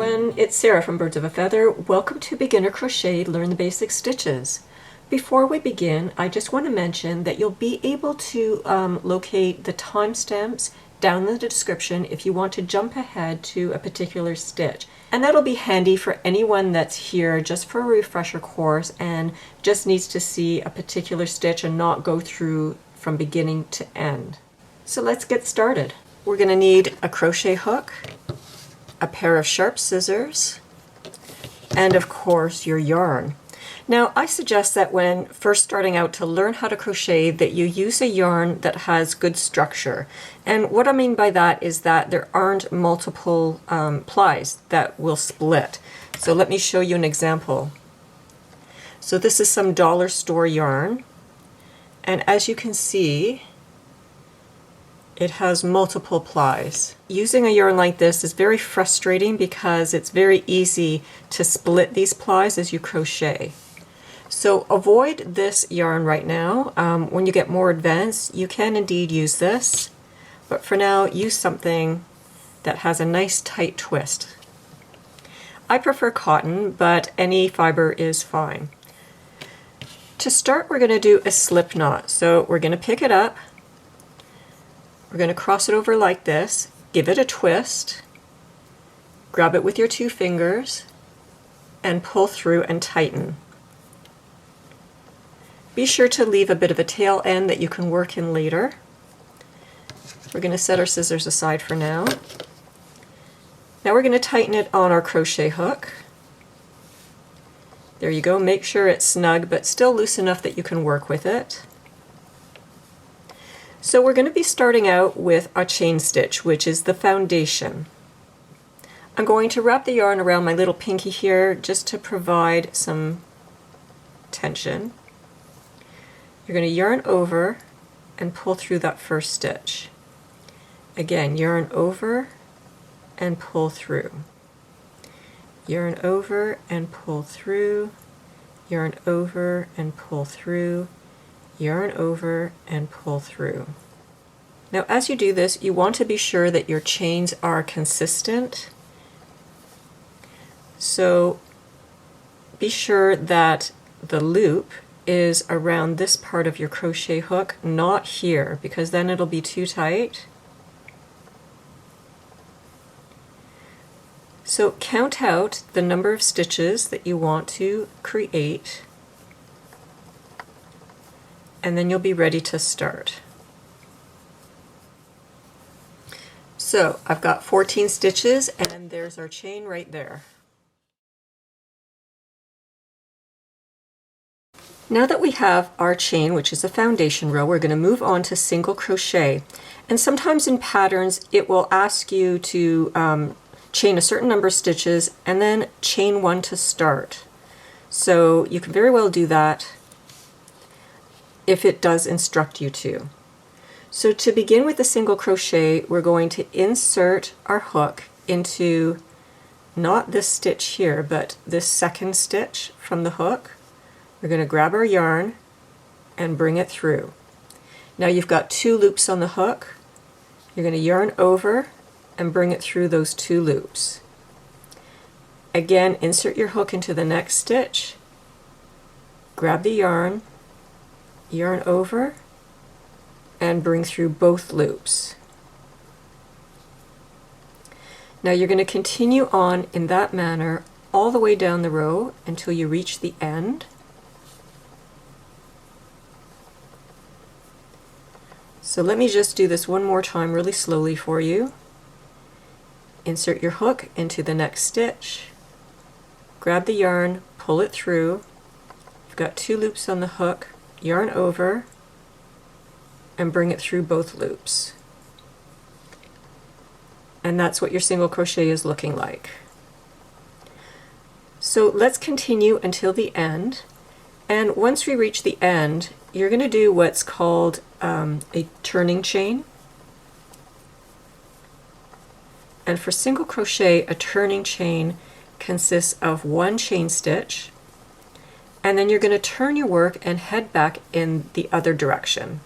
everyone, it's Sarah from Birds of a Feather. Welcome to Beginner Crochet Learn the Basic Stitches. Before we begin, I just want to mention that you'll be able to locate the timestamps down in the description if you want to jump ahead to a particular stitch. And that'll be handy for anyone that's here just for a refresher course and just needs to see a particular stitch and not go through from beginning to end. So let's get started. We're going to need a crochet hook, a pair of sharp scissors, and of course your yarn. Now I suggest that when first starting out to learn how to crochet that you use a yarn that has good structure. And what I mean by that is that there aren't multiple plies that will split. So let me show you an example. So this is some dollar store yarn, and as you can see it has multiple plies. Using a yarn like this is very frustrating because it's very easy to split these plies as you crochet. So avoid this yarn right now. When you get more advanced, you can indeed use this, but for now use something that has a nice tight twist. I prefer cotton, but any fiber is fine. To start, we're going to do a slip knot. So we're going to pick it up. We're going to cross it over like this, give it a twist, grab it with your two fingers, and pull through and tighten. Be sure to leave a bit of a tail end that you can work in later. We're going to set our scissors aside for now. Now we're going to tighten it on our crochet hook. There you go. Make sure it's snug but still loose enough that you can work with it. So we're going to be starting out with a chain stitch, which is the foundation. I'm going to wrap the yarn around my little pinky here just to provide some tension. You're going to yarn over and pull through that first stitch. Again, yarn over and pull through. Yarn over and pull through. Yarn over and pull through. Yarn over and pull through. Now as you do this, you want to be sure that your chains are consistent. So be sure that the loop is around this part of your crochet hook, not here, because then it'll be too tight. So count out the number of stitches that you want to create, and then you'll be ready to start. So I've got 14 stitches and there's our chain right there. Now that we have our chain, which is a foundation row, we're going to move on to single crochet. And sometimes in patterns it will ask you to chain a certain number of stitches and then chain one to start. So you can very well do that if it does instruct you to. So to begin with the single crochet, we're going to insert our hook into not this stitch here, but this second stitch from the hook. We're going to grab our yarn and bring it through. Now you've got two loops on the hook. You're going to yarn over and bring it through those two loops. Again, insert your hook into the next stitch, grab the yarn, yarn over, and bring through both loops. Now you're going to continue on in that manner all the way down the row until you reach the end. So let me just do this one more time really slowly for you. Insert your hook into the next stitch, grab the yarn, pull it through. You've got two loops on the hook, yarn over, and bring it through both loops. And that's what your single crochet is looking like. So let's continue until the end, and once we reach the end, you're going to do what's called a turning chain. And for single crochet, a turning chain consists of one chain stitch, and then you're going to turn your work and head back in the other direction.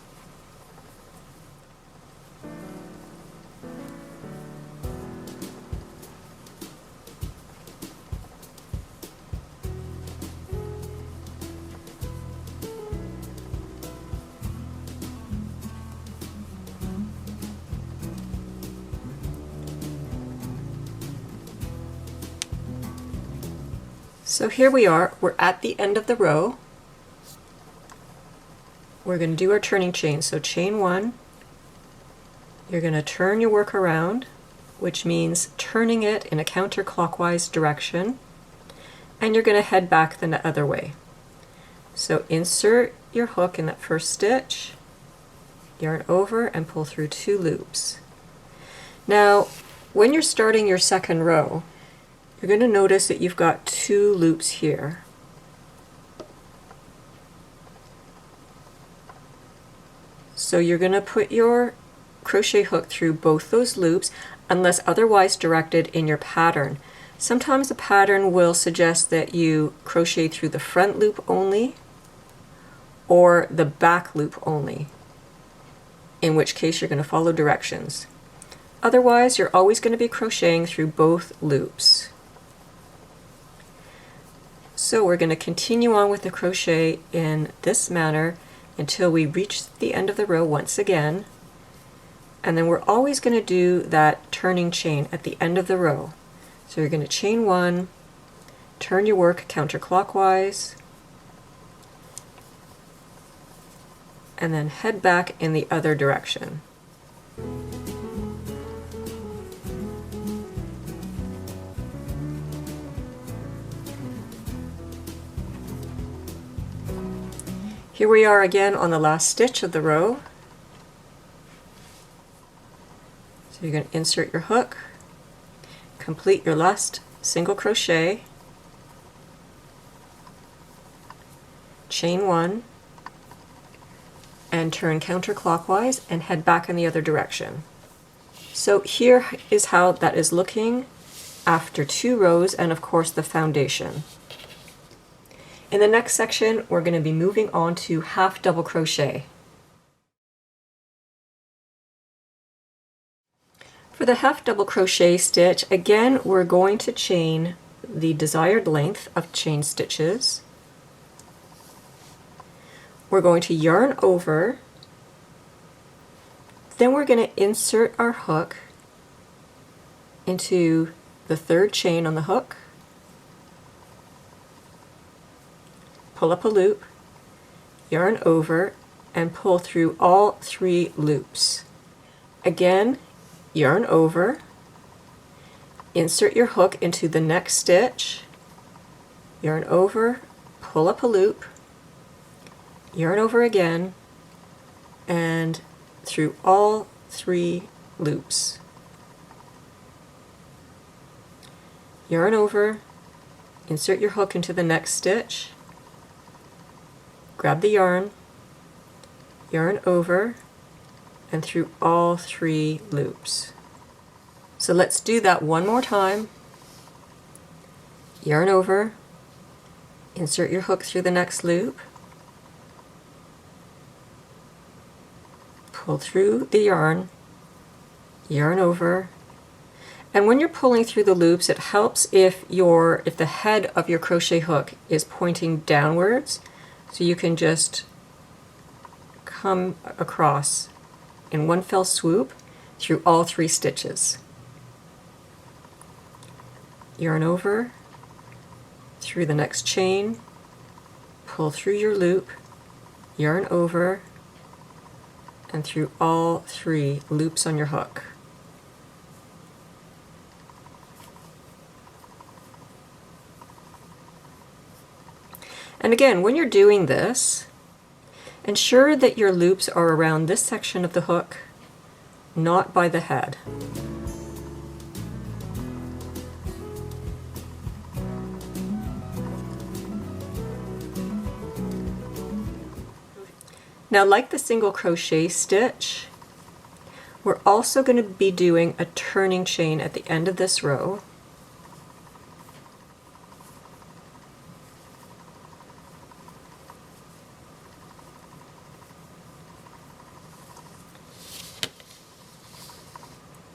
So here we are, we're at the end of the row. We're going to do our turning chain. So chain 1, you're going to turn your work around, which means turning it in a counterclockwise direction, and you're going to head back the other way. So insert your hook in that first stitch, yarn over and pull through 2 loops. Now when you're starting your second row, you're going to notice that you've got 2 loops here. So you're going to put your crochet hook through both those loops unless otherwise directed in your pattern. Sometimes the pattern will suggest that you crochet through the front loop only or the back loop only, in which case you're going to follow directions. Otherwise, you're always going to be crocheting through both loops. So we're going to continue on with the crochet in this manner until we reach the end of the row once again, and then we're always going to do that turning chain at the end of the row. So you're going to chain 1, turn your work counterclockwise, and then head back in the other direction. Here we are again on the last stitch of the row. So you're going to insert your hook, complete your last single crochet, chain 1, and turn counterclockwise and head back in the other direction. So here is how that is looking after 2 rows and of course the foundation. In the next section, we're going to be moving on to half double crochet. For the half double crochet stitch, again, we're going to chain the desired length of chain stitches. We're going to yarn over, then we're going to insert our hook into the 3rd chain on the hook, pull up a loop, yarn over, and pull through all 3 loops. Again, yarn over, insert your hook into the next stitch, yarn over, pull up a loop, yarn over again, and through all 3 loops. Yarn over, insert your hook into the next stitch, grab the yarn, yarn over, and through all 3 loops. So let's do that one more time. Yarn over, insert your hook through the next loop, pull through the yarn, yarn over, and when you're pulling through the loops, it helps if the head of your crochet hook is pointing downwards, so you can just come across in one fell swoop through all 3 stitches. Yarn over, through the next chain, pull through your loop, yarn over, and through all 3 loops on your hook. And again, when you're doing this, ensure that your loops are around this section of the hook, not by the head. Now, like the single crochet stitch, we're also going to be doing a turning chain at the end of this row.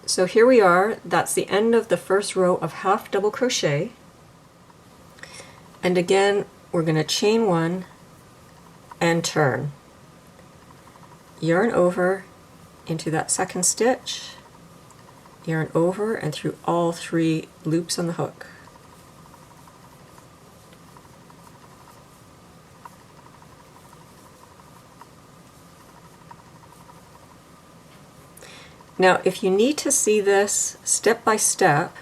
So here we are, that's the end of the first row of half double crochet. And again, we're going to chain 1 and turn. Yarn over into that second stitch, yarn over and through all 3 loops on the hook. Now, if you need to see this step by step,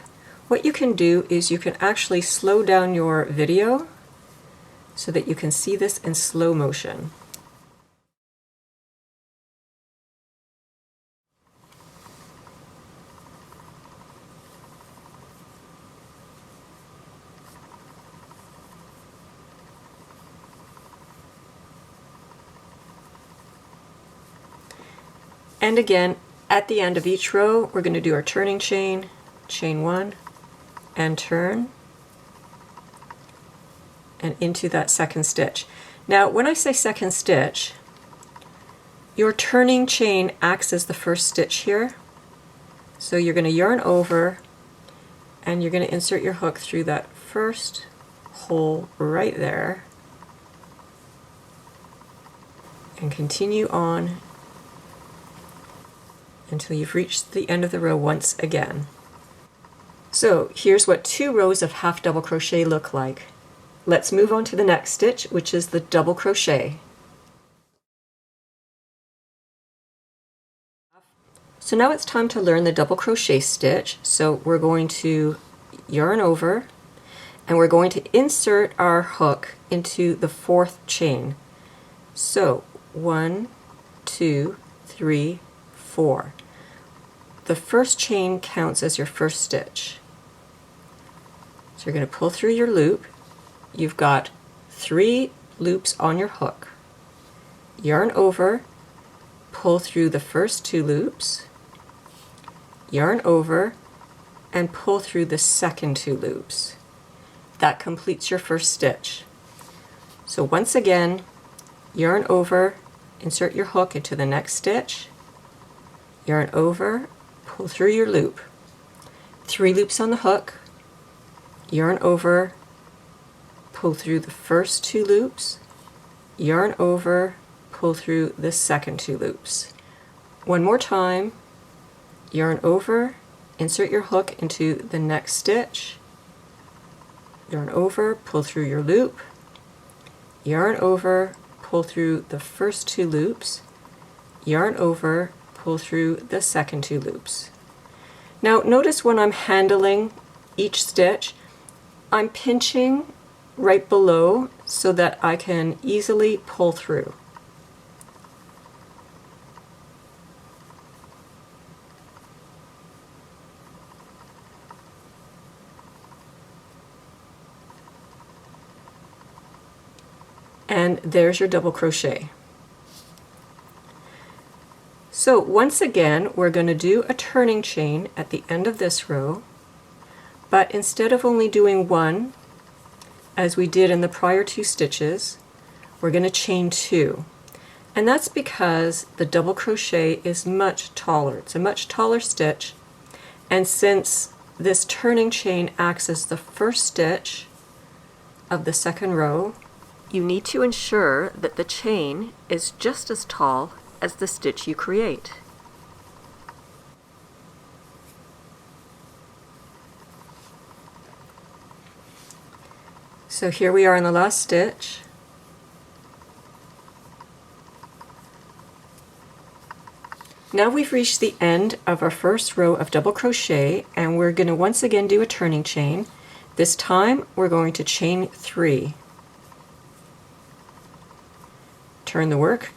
what you can do is you can actually slow down your video so that you can see this in slow motion. And again, at the end of each row, we're going to do our turning chain, chain one, and turn, and into that second stitch. Now, when I say second stitch, your turning chain acts as the first stitch here. So you're going to yarn over, and you're going to insert your hook through that first hole right there, and continue on until you've reached the end of the row once again. So here's what 2 rows of half double crochet look like. Let's move on to the next stitch, which is the double crochet. So now it's time to learn the double crochet stitch. So we're going to yarn over, and we're going to insert our hook into the 4th chain. So 1, 2, 3, 4. The first chain counts as your first stitch. So you're going to pull through your loop. You've got 3 loops on your hook. Yarn over, pull through the first 2 loops, yarn over, and pull through the second 2 loops. That completes your first stitch. So once again, yarn over, insert your hook into the next stitch, yarn over, pull through your loop, 3 loops on the hook, yarn over, pull through the first 2 loops, yarn over, pull through the second 2 loops. One more time, yarn over, insert your hook into the next stitch, yarn over, pull through your loop, yarn over, pull through the first 2 loops, yarn over, pull through the second 2 loops. Now notice when I'm handling each stitch, I'm pinching right below so that I can easily pull through. And there's your double crochet. So once again, we're going to do a turning chain at the end of this row, but instead of only doing 1, as we did in the prior 2 stitches, we're going to chain 2. And that's because the double crochet is much taller. It's a much taller stitch, and since this turning chain acts as the first stitch of the second row, you need to ensure that the chain is just as tall as the stitch you create. So here we are in the last stitch. Now we've reached the end of our first row of double crochet, and we're going to once again do a turning chain. This time we're going to chain 3. Turn the work,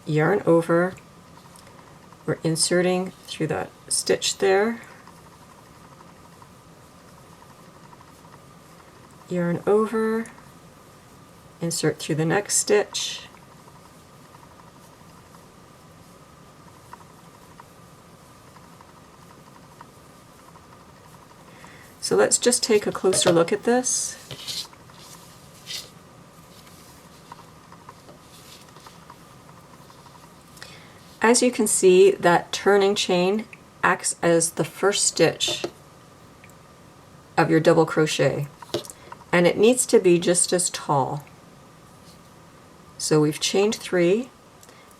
yarn over, we're inserting through that stitch there, yarn over, insert through the next stitch, so let's just take a closer look at this. As you can see, that turning chain acts as the first stitch of your double crochet, and it needs to be just as tall. So we've chained 3,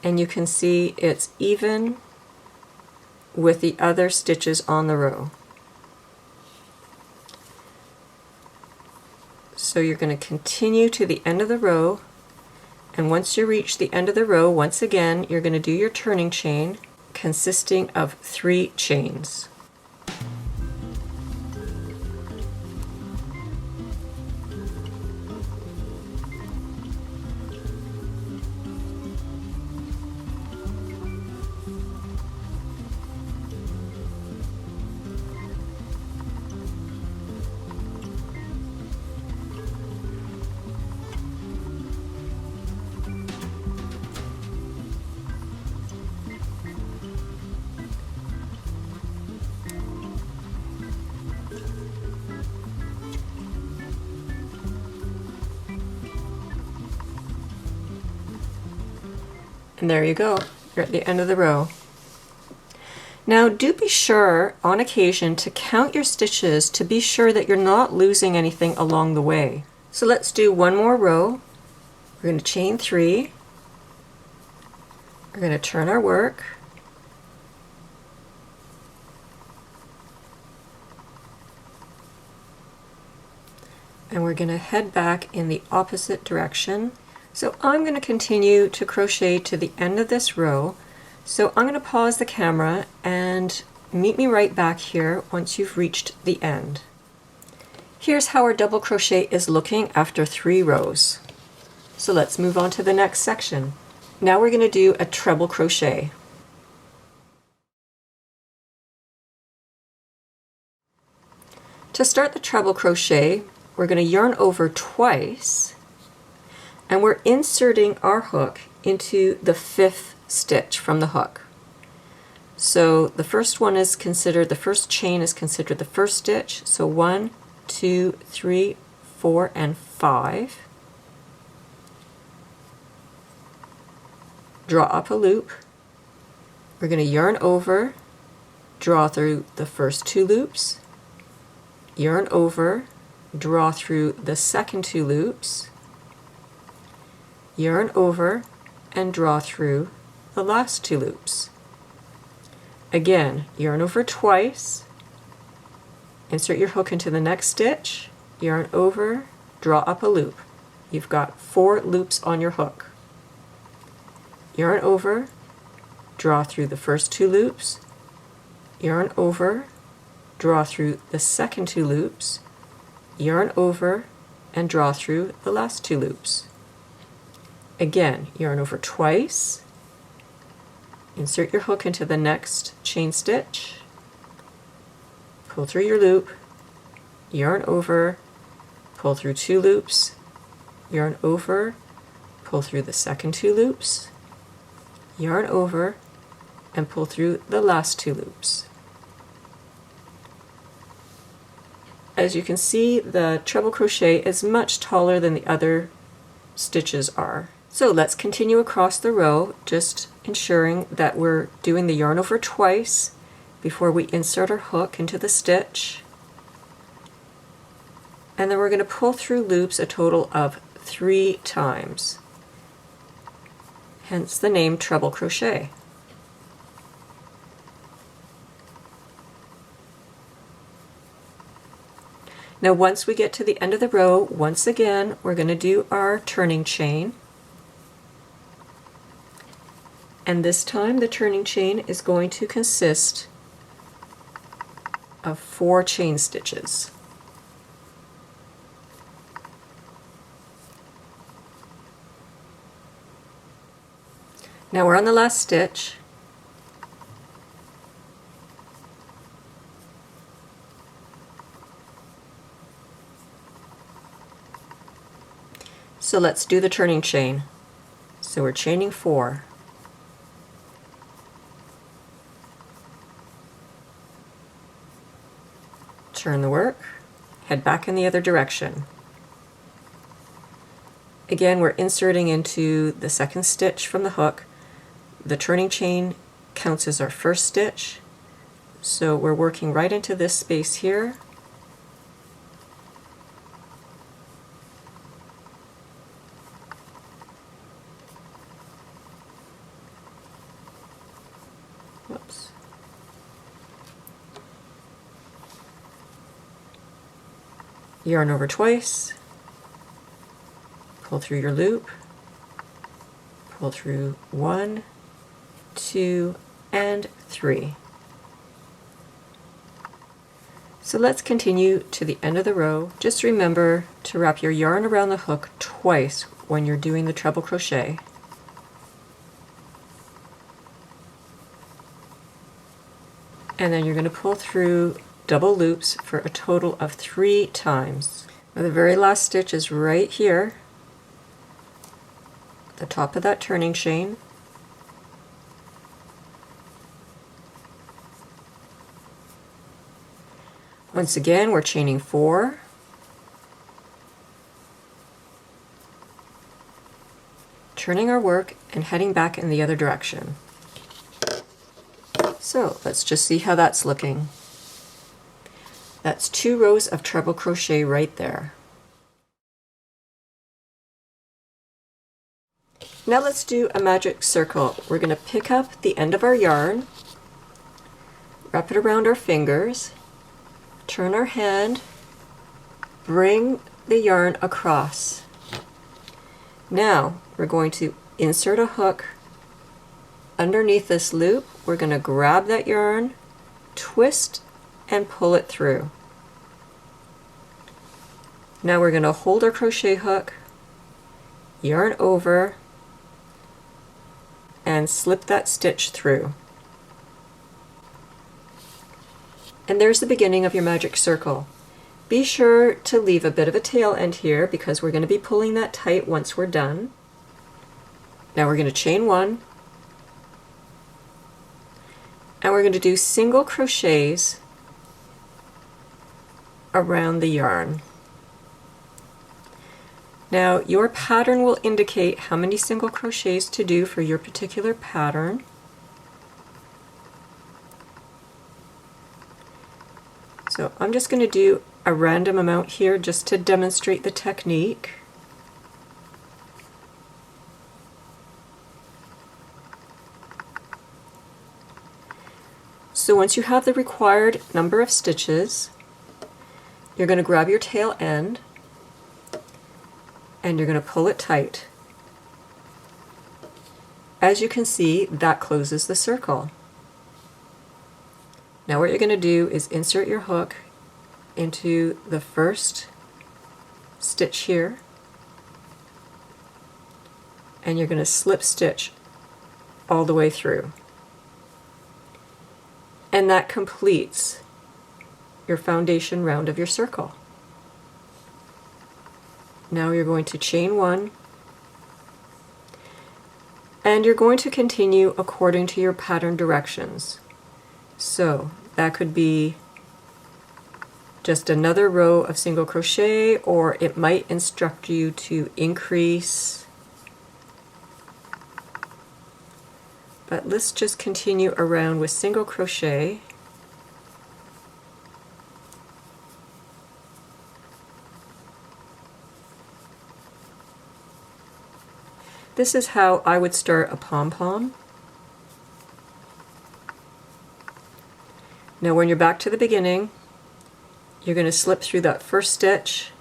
and you can see it's even with the other stitches on the row. So you're going to continue to the end of the row, and once you reach the end of the row, once again, you're going to do your turning chain, consisting of 3 chains. And there you go, you're at the end of the row. Now do be sure on occasion to count your stitches to be sure that you're not losing anything along the way. So let's do one more row. We're going to chain 3. We're going to turn our work. And we're going to head back in the opposite direction. So I'm going to continue to crochet to the end of this row. So I'm going to pause the camera and meet me right back here once you've reached the end. Here's how our double crochet is looking after 3 rows. So let's move on to the next section. Now we're going to do a treble crochet. To start the treble crochet, we're going to yarn over twice, and we're inserting our hook into the 5th stitch from the hook. So the first one is considered, the first chain is considered the first stitch. So 1, 2, 3, 4, and 5. Draw up a loop. We're going to yarn over, draw through the first 2 loops, yarn over, draw through the second 2 loops, yarn over, and draw through the last 2 loops. Again, yarn over twice, insert your hook into the next stitch, yarn over, draw up a loop. You've got 4 loops on your hook. Yarn over, draw through the first 2 loops, yarn over, draw through the second 2 loops, yarn over, and draw through the last 2 loops. Again, yarn over twice, insert your hook into the next chain stitch, pull through your loop, yarn over, pull through 2 loops, yarn over, pull through the second 2 loops, yarn over, and pull through the last 2 loops. As you can see, the treble crochet is much taller than the other stitches are. So let's continue across the row, just ensuring that we're doing the yarn over twice before we insert our hook into the stitch. And then we're going to pull through loops a total of 3 times. Hence the name treble crochet. Now once we get to the end of the row, once again, we're going to do our turning chain. And this time the turning chain is going to consist of 4 chain stitches. Now we're on the last stitch. So let's do the turning chain. So we're chaining 4. Turn the work, head back in the other direction. Again, we're inserting into the second stitch from the hook. The turning chain counts as our first stitch, so we're working right into this space here. Whoops. Yarn over twice, pull through your loop, pull through 1, 2, and 3. So let's continue to the end of the row. Just remember to wrap your yarn around the hook twice when you're doing the treble crochet. And then you're going to pull through double loops for a total of 3 times. Now the very last stitch is right here, the top of that turning chain. Once again, we're chaining 4, turning our work and heading back in the other direction. So let's just see how that's looking. That's 2 rows of treble crochet right there. Now let's do a magic circle. We're going to pick up the end of our yarn, wrap it around our fingers, turn our hand, bring the yarn across. Now we're going to insert a hook underneath this loop. We're going to grab that yarn, twist, and pull it through. Now we're going to hold our crochet hook, yarn over, and slip that stitch through. And there's the beginning of your magic circle. Be sure to leave a bit of a tail end here because we're going to be pulling that tight once we're done. Now we're going to chain 1, and we're going to do single crochets around the yarn. Now your pattern will indicate how many single crochets to do for your particular pattern. So I'm just going to do a random amount here just to demonstrate the technique. So once you have the required number of stitches, you're going to grab your tail end and you're going to pull it tight. As you can see, that closes the circle. Now what you're going to do is insert your hook into the first stitch here, and you're going to slip stitch all the way through. And that completes your foundation round of your circle. Now you're going to chain 1, and you're going to continue according to your pattern directions. So that could be just another row of single crochet, or it might instruct you to increase. But let's just continue around with single crochet. This is how I would start a pom-pom. Now when you're back to the beginning, you're going to slip through that first stitch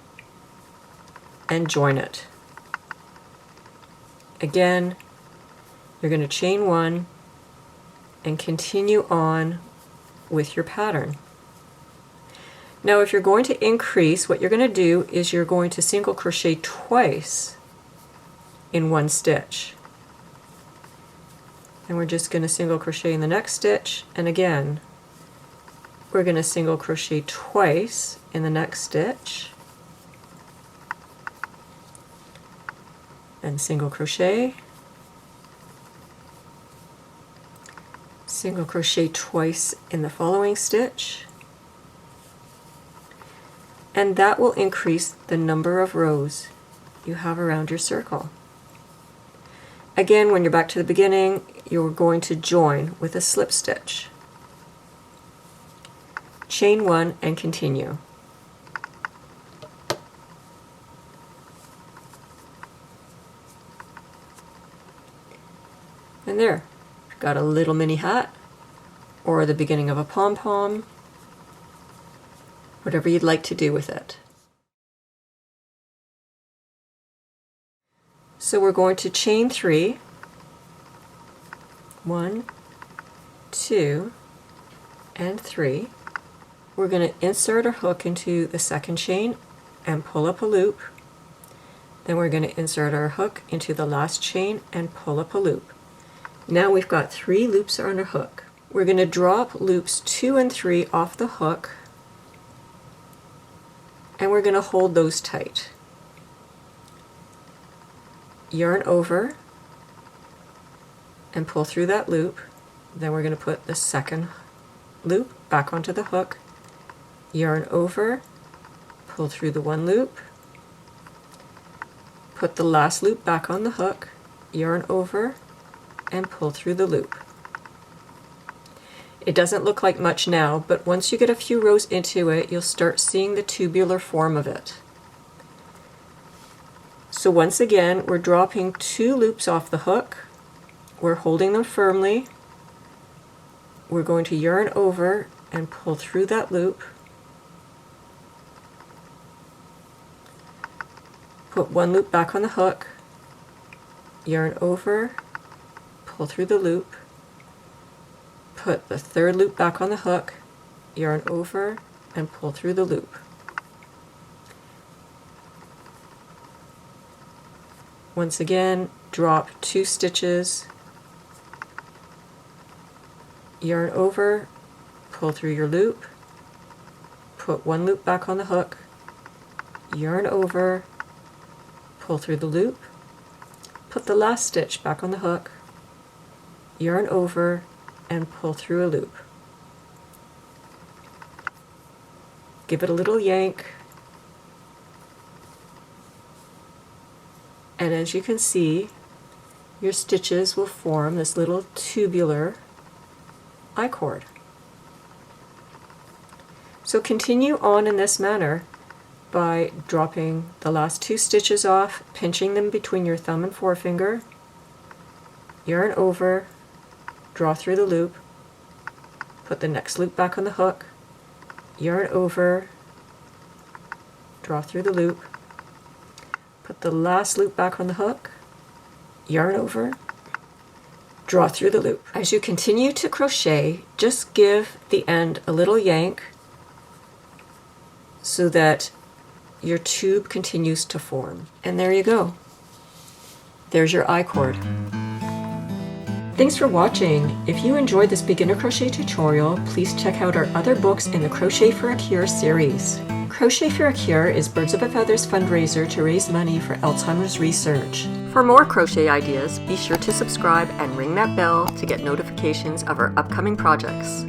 and join it. Again, you're going to chain 1 and continue on with your pattern. Now if you're going to increase, what you're going to do is you're going to single crochet twice in one stitch. And we're just going to single crochet in the next stitch, and again we're going to single crochet twice in the next stitch, and single crochet, single crochet twice in the following stitch, and that will increase the number of rows you have around your circle. Again, when you're back to the beginning, you're going to join with a slip stitch. Chain 1 and continue. And there, you've got a little mini hat, or the beginning of a pom-pom, whatever you'd like to do with it. So we're going to chain 3, 1, 2 and 3. We're going to insert our hook into the second chain and pull up a loop. Then we're going to insert our hook into the last chain and pull up a loop. Now we've got 3 loops on our hook. We're going to drop loops 2 and 3 off the hook, and we're going to hold those tight. Yarn over and pull through that loop. Then we're going to put the second loop back onto the hook, yarn over, pull through the one loop, put the last loop back on the hook, yarn over, and pull through the loop. It doesn't look like much now, but once you get a few rows into it, you'll start seeing the tubular form of it. So once again, we're dropping 2 loops off the hook, we're holding them firmly, we're going to yarn over and pull through that loop, put 1 loop back on the hook, yarn over, pull through the loop, put the 3rd loop back on the hook, yarn over, and pull through the loop. Once again, drop 2 stitches, yarn over, pull through your loop, put 1 loop back on the hook, yarn over, pull through the loop, put the last stitch back on the hook, yarn over, and pull through a loop. Give it a little yank, and as you can see, your stitches will form this little tubular iCord. So continue on in this manner by dropping the last 2 stitches off, pinching them between your thumb and forefinger, yarn over, draw through the loop, put the next loop back on the hook, yarn over, draw through the loop, put the last loop back on the hook, yarn over, draw through the loop. As you continue to crochet, just give the end a little yank so that your tube continues to form. And there you go. There's your iCord. Thanks for watching. If you enjoyed this beginner crochet tutorial, please check out our other books in the Crochet for a Cure series. Crochet for a Cure is Birds of a Feather's fundraiser to raise money for Alzheimer's research. For more crochet ideas, be sure to subscribe and ring that bell to get notifications of our upcoming projects.